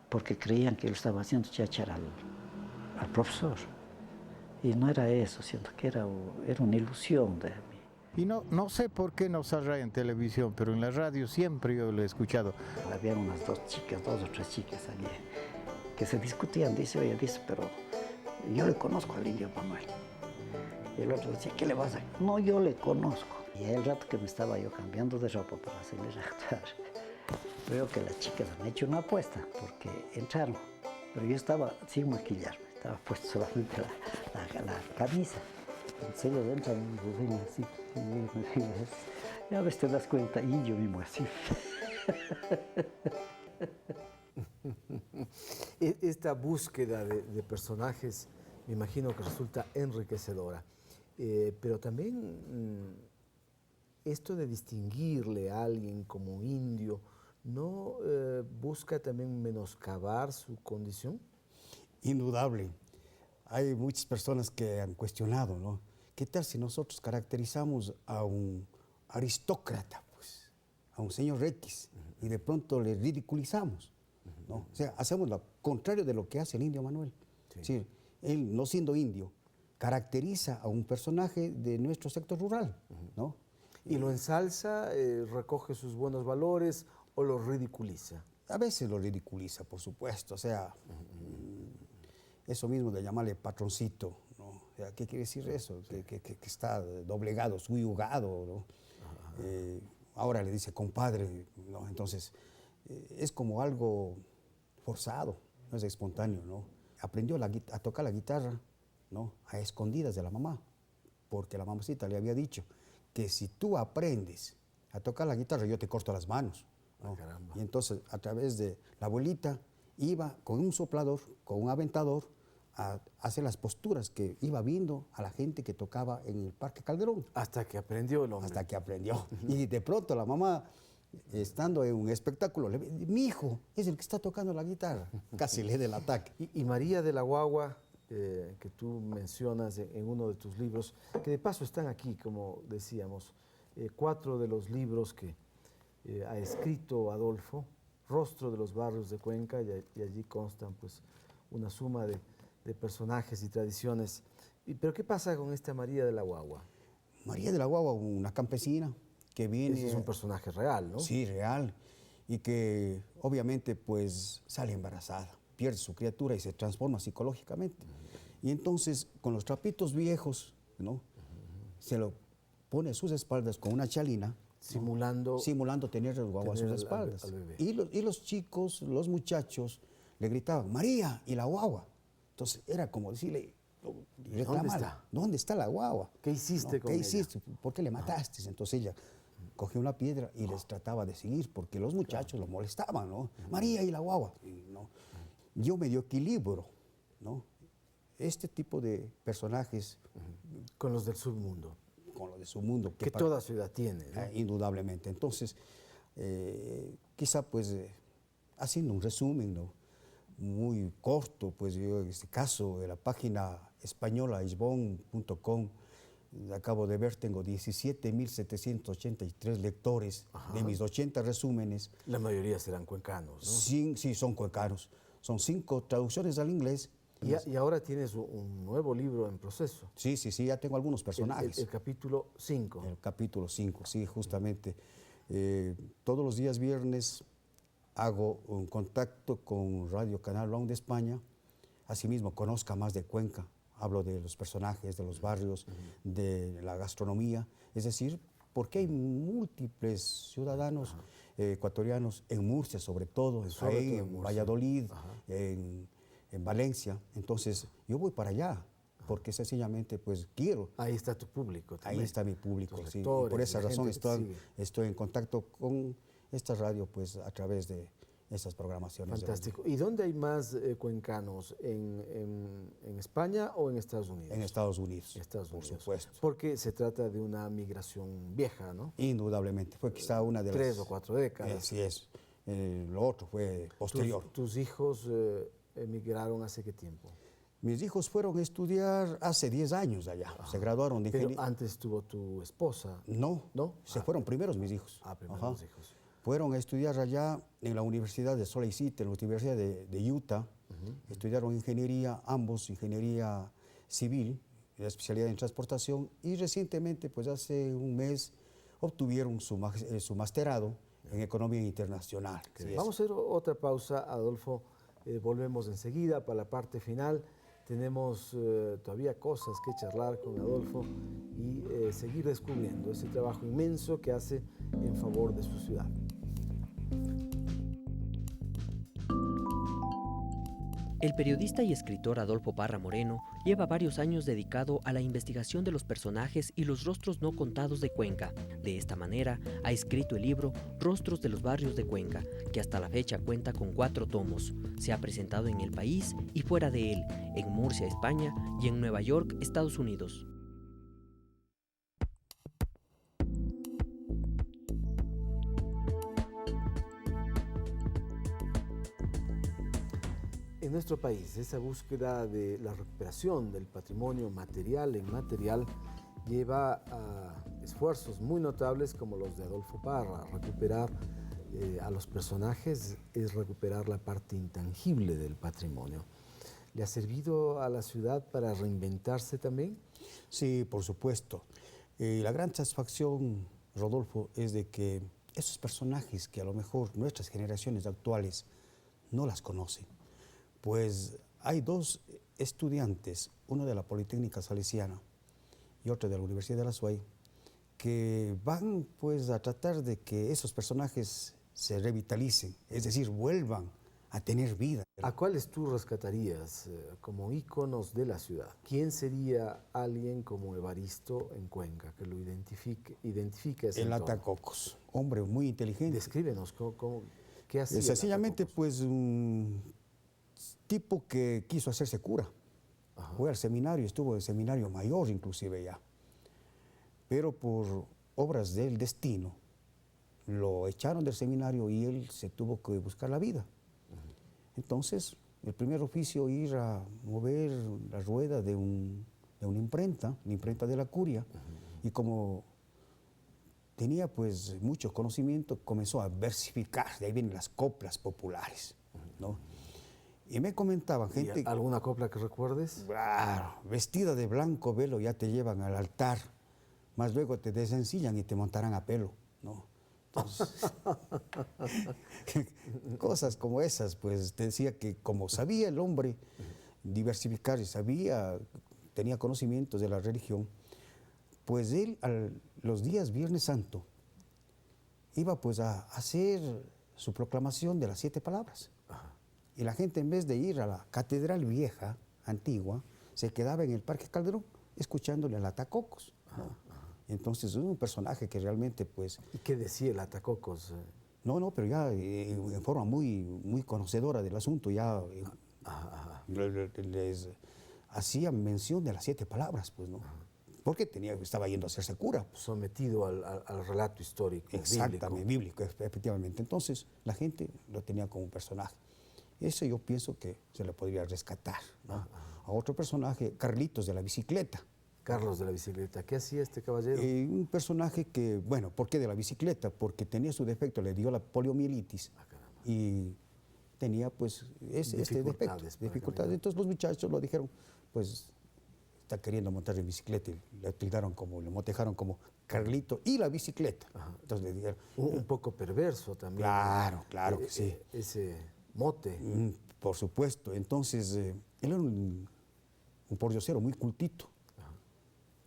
porque creían que yo estaba haciendo cháchara al profesor. Y no era eso, siento que era una ilusión de mí. Y no sé por qué no saldrá en televisión, pero en la radio siempre yo lo he escuchado. Había unas dos o tres chicas allí, que se discutían, dice, pero yo le conozco al Indio Manuel. Y el otro decía, ¿qué le vas a hacer? No, yo le conozco. Y el rato que me estaba yo cambiando de ropa para hacerles actuar, veo que las chicas han hecho una apuesta, porque entraron, pero yo estaba sin maquillarme, estaba puesto solamente la camisa. Entonces ellos entran y me ven así, y a veces te das cuenta, y yo mismo así. Esta búsqueda de personajes me imagino que resulta enriquecedora, pero también esto de distinguirle a alguien como indio, ¿no busca también menoscabar su condición? Indudable. Hay muchas personas que han cuestionado, ¿no? ¿Qué tal si nosotros caracterizamos a un aristócrata, pues, a un señor X, y de pronto le ridiculizamos, ¿no? O sea, hacemos lo contrario de lo que hace el Indio Manuel. Sí. Es decir, él, no siendo indio, caracteriza a un personaje de nuestro sector rural, ¿no? ¿Y lo ensalza, recoge sus buenos valores o lo ridiculiza? A veces lo ridiculiza, por supuesto. O sea, eso mismo de llamarle patroncito, ¿no? O sea, ¿qué quiere decir eso? Que está doblegado, suyugado, ¿no? Ahora le dice compadre, ¿no? Entonces, es como algo forzado, no es espontáneo, ¿no? Aprendió a tocar la guitarra, ¿no? A escondidas de la mamá, porque la mamacita le había dicho que si tú aprendes a tocar la guitarra, yo te corto las manos, ¿no? Y entonces, a través de la abuelita, iba con un soplador, con un aventador, a hacer las posturas que iba viendo a la gente que tocaba en el Parque Calderón. Hasta que aprendió el hombre. Hasta que aprendió. Y de pronto la mamá, estando en un espectáculo, le dice, mi hijo es el que está tocando la guitarra. Casi le da el ataque. Y María de la Guagua, que tú mencionas en uno de tus libros, que de paso están aquí, como decíamos, 4 de los libros que ha escrito Adolfo, Rostro de los barrios de Cuenca, y allí constan pues una suma de personajes y tradiciones. ¿Pero qué pasa con esta María de la Guagua? María de la Guagua, una campesina que viene... Ese es un personaje real, ¿no? Sí, real, y que obviamente pues sale embarazada, pierde su criatura y se transforma psicológicamente. Y entonces, con los trapitos viejos, ¿no? Se lo pone a sus espaldas con una chalina, simulando tener el guagua a sus espaldas. Al bebé. Y los chicos, los muchachos, le gritaban, María, y la guagua. Entonces era como decirle, ¿dónde está? ¿Dónde está la guagua? ¿Qué hiciste con ella? ¿Qué hiciste? ¿Por qué le mataste? Entonces ella cogió una piedra y les trataba de seguir, porque los muchachos lo molestaban, ¿no? María y la guagua. ¿No? Yo medio equilibro, ¿no? Este tipo de personajes. Con los del submundo. Con los del submundo. Que toda ciudad tiene, ¿no? Indudablemente. Entonces, quizá pues, haciendo un resumen, ¿no? Muy corto, pues yo en este caso, en la página española, isbon.com, acabo de ver, tengo 17.783 lectores. Ajá. De mis 80 resúmenes. La mayoría serán cuencanos, ¿no? Sí, son cuencanos. Son 5 traducciones al inglés. Y ahora tienes un nuevo libro en proceso. Sí, ya tengo algunos personajes. El capítulo 5. El capítulo 5, sí, justamente. Todos los días viernes hago un contacto con Radio Canal Round de España. Asimismo, Conozca Más de Cuenca. Hablo de los personajes, de los barrios, de la gastronomía. Es decir, porque hay múltiples ciudadanos ecuatorianos en Murcia, sobre todo, en Valladolid, en Valencia. Entonces, yo voy para allá, porque sencillamente pues quiero. Ahí está tu público también. Ahí está mi público, sí. Y por esa razón estoy en contacto con esta radio pues a través de estas programaciones. Fantástico. ¿Y dónde hay más cuencanos? ¿En España o en Estados Unidos? En Estados Unidos, por supuesto. Porque se trata de una migración vieja, ¿no? Indudablemente. Fue quizá una de 3 o 4 décadas. Así es. Lo otro fue posterior. ¿Tus hijos emigraron hace qué tiempo? Mis hijos fueron a estudiar hace 10 años allá. Ajá. Se graduaron de ingeniería. ¿Pero antes tuvo tu esposa? No. Se fueron primeros mis hijos. Primero los hijos. Fueron a estudiar allá en la Universidad de Salt Lake City, en la Universidad de Utah. Estudiaron ingeniería, ambos ingeniería civil, la especialidad en transportación, y recientemente, pues hace un mes, obtuvieron su masterado en economía internacional. Vamos a hacer otra pausa, Adolfo. Volvemos enseguida para la parte final. Tenemos todavía cosas que charlar con Adolfo y seguir descubriendo ese trabajo inmenso que hace en favor de su ciudad. El periodista y escritor Adolfo Parra Moreno lleva varios años dedicado a la investigación de los personajes y los rostros no contados de Cuenca. De esta manera, ha escrito el libro Rostros de los barrios de Cuenca, que hasta la fecha cuenta con 4 tomos. Se ha presentado en el país y fuera de él, en Murcia, España, y en Nueva York, Estados Unidos. En nuestro país, esa búsqueda de la recuperación del patrimonio material e inmaterial lleva a esfuerzos muy notables como los de Adolfo Parra. Recuperar a los personajes es recuperar la parte intangible del patrimonio. ¿Le ha servido a la ciudad para reinventarse también? Sí, por supuesto. La gran satisfacción, Rodolfo, es de que esos personajes que a lo mejor nuestras generaciones actuales no las conocen, pues hay 2 estudiantes, uno de la Politécnica Salesiana y otro de la Universidad de la SUAY, que van pues a tratar de que esos personajes se revitalicen, es decir, vuelvan a tener vida. ¿A cuáles tú rescatarías como íconos de la ciudad? ¿Quién sería alguien como Evaristo en Cuenca que lo identifique ese El entorno? Atacocos, hombre muy inteligente. Descríbenos, ¿qué hacía? Sencillamente, pues un tipo que quiso hacerse cura. Fue al seminario, estuvo en el seminario mayor inclusive ya. Pero por obras del destino, lo echaron del seminario y él se tuvo que buscar la vida. Entonces, el primer oficio, ir a mover la rueda de una imprenta, la imprenta de la curia, y como tenía pues mucho conocimiento, comenzó a versificar, de ahí vienen las coplas populares, ¿no? Y me comentaban gente... ¿Alguna copla que recuerdes? Claro, vestida de blanco velo ya te llevan al altar, más luego te desencillan y te montarán a pelo, ¿no? Entonces, cosas como esas, pues te decía que como sabía el hombre diversificar y tenía conocimientos de la religión, pues él los días Viernes Santo iba pues a hacer su proclamación de las 7 palabras. Y la gente, en vez de ir a la catedral vieja, antigua, se quedaba en el Parque Calderón escuchándole al Atacocos, ¿no? Entonces es un personaje que realmente pues... ¿Y qué decía el Atacocos? No, pero ya en forma muy conocedora del asunto, ya les hacía mención de las 7 palabras, pues, ¿no? Porque estaba yendo a hacerse cura. Sometido al relato histórico. Exactamente, bíblico, efectivamente. Entonces la gente lo tenía como un personaje. Eso yo pienso que se le podría rescatar, ¿no? A otro personaje, Carlitos de la bicicleta. Carlos de la bicicleta. ¿Qué hacía este caballero? Un personaje que, bueno, ¿por qué de la bicicleta? Porque tenía su defecto, le dio la poliomielitis y tenía pues este defecto, dificultades. Entonces los muchachos lo dijeron, pues está queriendo montar en bicicleta, y le motejaron como Carlito y la bicicleta. Entonces le dijeron... Un poco perverso también. Claro que sí. Ese mote. Por supuesto. Entonces, él era un pordiosero muy cultito.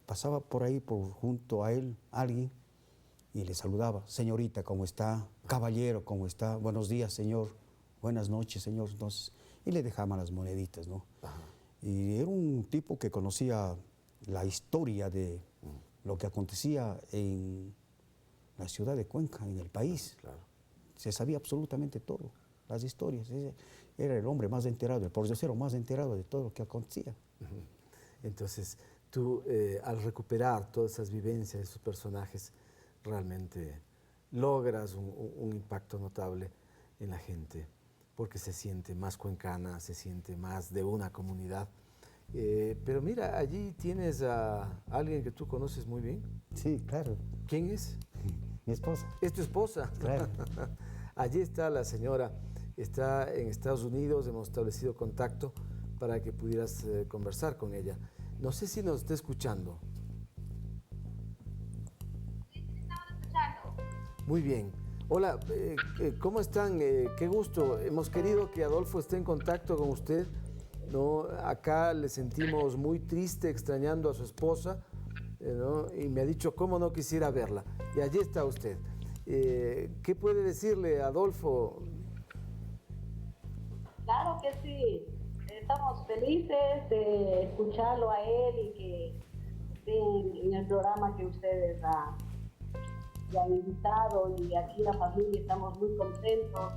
Pasaba por ahí, junto a él, alguien, y le saludaba. Señorita, ¿cómo está? Caballero, ¿cómo está? Buenos días, señor. Buenas noches, señor. Entonces, y le dejaban las moneditas, ¿no? Y era un tipo que conocía la historia de lo que acontecía en la ciudad de Cuenca, en el país. Se sabía absolutamente todo, las historias. Era el hombre más enterado, el pordiosero más enterado de todo lo que acontecía. Entonces, tú, al recuperar todas esas vivencias, esos personajes, realmente logras un impacto notable en la gente, porque se siente más cuencana, se siente más de una comunidad. Pero mira, allí tienes a alguien que tú conoces muy bien. Sí, claro. ¿Quién es? Mi esposa. ¿Es tu esposa? Claro. Allí está la señora, está en Estados Unidos, hemos establecido contacto para que pudieras conversar con ella. No sé si nos está escuchando. Muy bien. Hola, ¿cómo están? Qué gusto. Hemos querido que Adolfo esté en contacto con usted, ¿no? Acá le sentimos muy triste extrañando a su esposa, ¿no? Y me ha dicho cómo no quisiera verla. Y allí está usted. ¿Qué puede decirle, Adolfo? Claro que sí. Estamos felices de escucharlo a él y que esté en el programa que ustedes han invitado, y aquí la familia estamos muy contentos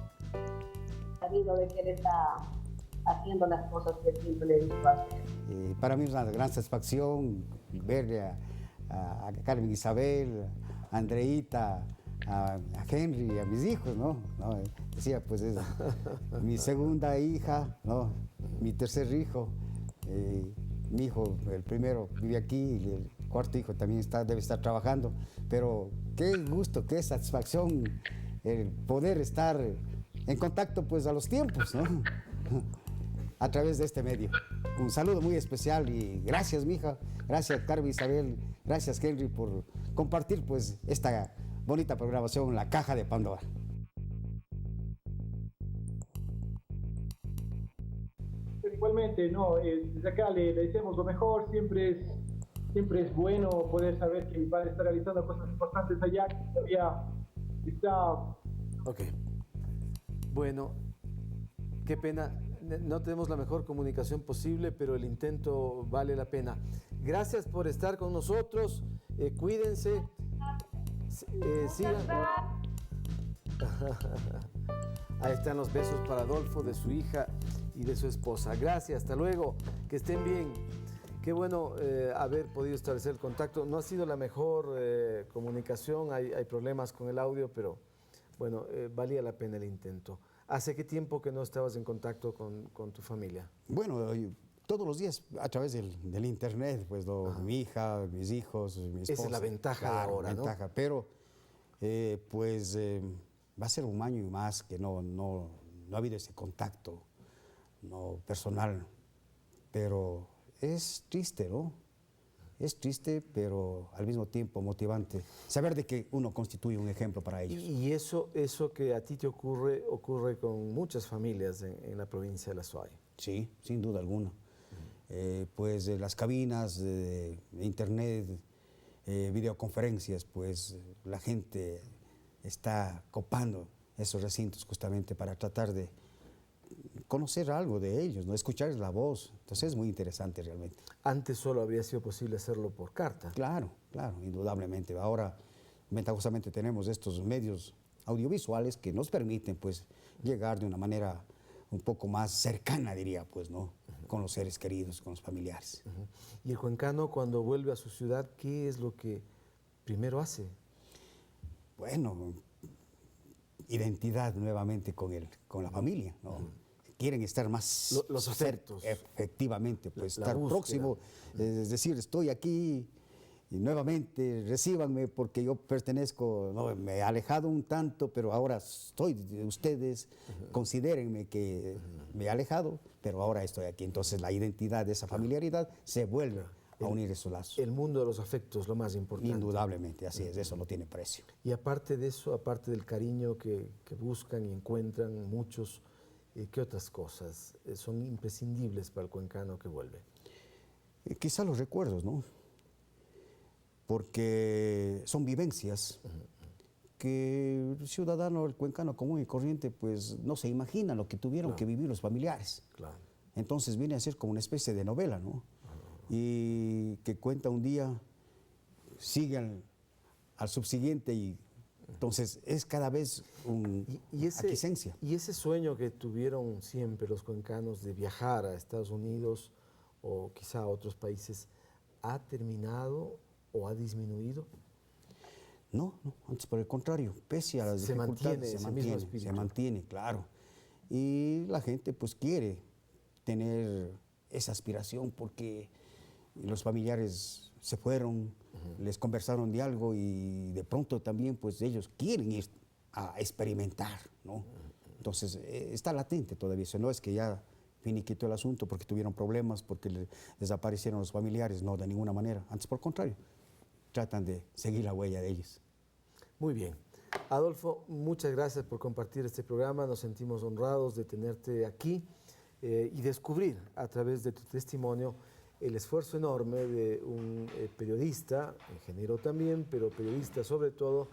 sabiendo de que él está haciendo las cosas que siempre le dijo hacer. Para mí es una gran satisfacción verle a Carmen Isabel, a Andreita, a Henry, a mis hijos, ¿no? Decía, pues es mi segunda hija, ¿no? Mi tercer hijo, mi hijo, el primero vive aquí, y el cuarto hijo también debe estar trabajando, pero qué gusto, qué satisfacción el poder estar en contacto pues a los tiempos, ¿no? A través de este medio. Un saludo muy especial y gracias, mija, gracias Carmen Isabel, gracias Henry por compartir pues esta bonita programación, La Caja de Pandora. Igualmente, no, desde acá le deseamos lo mejor. Siempre es bueno poder saber que mi padre está realizando cosas importantes allá, que todavía está... Ok. Bueno, qué pena, no tenemos la mejor comunicación posible, pero el intento vale la pena. Gracias por estar con nosotros, cuídense, sigan. Ahí están los besos para Adolfo, de su hija y de su esposa. Gracias, hasta luego, que estén bien. Qué bueno haber podido establecer el contacto. No ha sido la mejor comunicación, hay problemas con el audio, pero bueno, valía la pena el intento. ¿Hace qué tiempo que no estabas en contacto con tu familia? Bueno, todos los días a través del internet, pues mi hija, mis hijos, mi esposa. Esa es la ventaja de ahora, ¿no? Pero va a ser un año y más que no ha habido ese contacto personal, pero es triste, ¿no? Es triste, pero al mismo tiempo motivante. Saber de que uno constituye un ejemplo para ellos. Y eso que a ti te ocurre con muchas familias en la provincia de La Suay. Sí, sin duda alguna. Pues las cabinas de internet, videoconferencias, pues la gente está copando esos recintos justamente para tratar de conocer algo de ellos, ¿no? Escuchar la voz. Entonces es muy interesante realmente. Antes solo habría sido posible hacerlo por carta. Claro, indudablemente. Ahora, ventajosamente tenemos estos medios audiovisuales que nos permiten pues llegar de una manera un poco más cercana, diría, pues, ¿no? Con los seres queridos, con los familiares. Y el cuencano, cuando vuelve a su ciudad, ¿qué es lo que primero hace? Bueno, identidad nuevamente con la familia, ¿no? Quieren estar más... Los afectos. Efectivamente, pues estar búsqueda. próximo, es decir, estoy aquí y nuevamente recíbanme porque yo pertenezco, no, me he alejado un tanto, pero ahora estoy de ustedes, considérenme que me he alejado, pero ahora estoy aquí. Entonces la identidad de esa familiaridad se vuelve a unir esos lazos. El mundo de los afectos, lo más importante. Indudablemente, así es, eso no tiene precio. Y aparte de eso, aparte del cariño que buscan y encuentran muchos, ¿qué otras cosas son imprescindibles para el cuencano que vuelve? Quizá los recuerdos, ¿no? Porque son vivencias que el ciudadano, el cuencano común y corriente, pues no se imagina lo que tuvieron que vivir los familiares. Claro. Entonces viene a ser como una especie de novela, ¿no? Y que cuenta un día, sigue al subsiguiente y entonces es cada vez una aquiescencia. Y ese sueño que tuvieron siempre los cuencanos de viajar a Estados Unidos o quizá a otros países, ¿ha terminado o ha disminuido? No, antes por el contrario, pese a las dificultades, se mantiene, claro. Y la gente pues quiere tener esa aspiración porque los familiares se fueron, les conversaron de algo y de pronto también pues ellos quieren ir a experimentar, ¿no? Entonces está latente todavía, eso no es que ya finiquitó el asunto porque tuvieron problemas, porque desaparecieron los familiares. No, de ninguna manera. Antes, por el contrario, tratan de seguir la huella de ellos. Muy bien. Adolfo, muchas gracias por compartir este programa. Nos sentimos honrados de tenerte aquí y descubrir a través de tu testimonio el esfuerzo enorme de un periodista, ingeniero también, pero periodista sobre todo,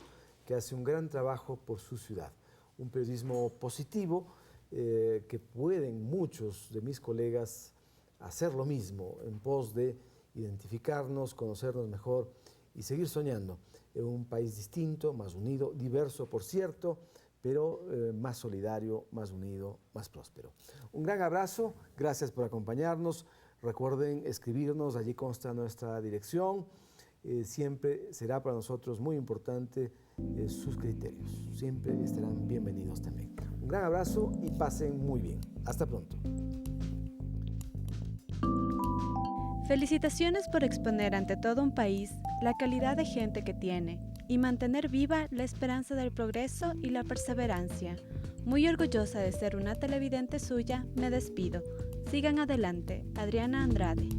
que hace un gran trabajo por su ciudad. Un periodismo positivo que pueden muchos de mis colegas hacer lo mismo en pos de identificarnos, conocernos mejor y seguir soñando en un país distinto, más unido, diverso por cierto, pero más solidario, más unido, más próspero. Un gran abrazo, gracias por acompañarnos. Recuerden escribirnos, allí consta nuestra dirección. Siempre será para nosotros muy importante sus criterios. Siempre estarán bienvenidos también. Un gran abrazo y pasen muy bien. Hasta pronto. Felicitaciones por exponer ante todo un país la calidad de gente que tiene y mantener viva la esperanza del progreso y la perseverancia. Muy orgullosa de ser una televidente suya, me despido. Sigan adelante. Adriana Andrade.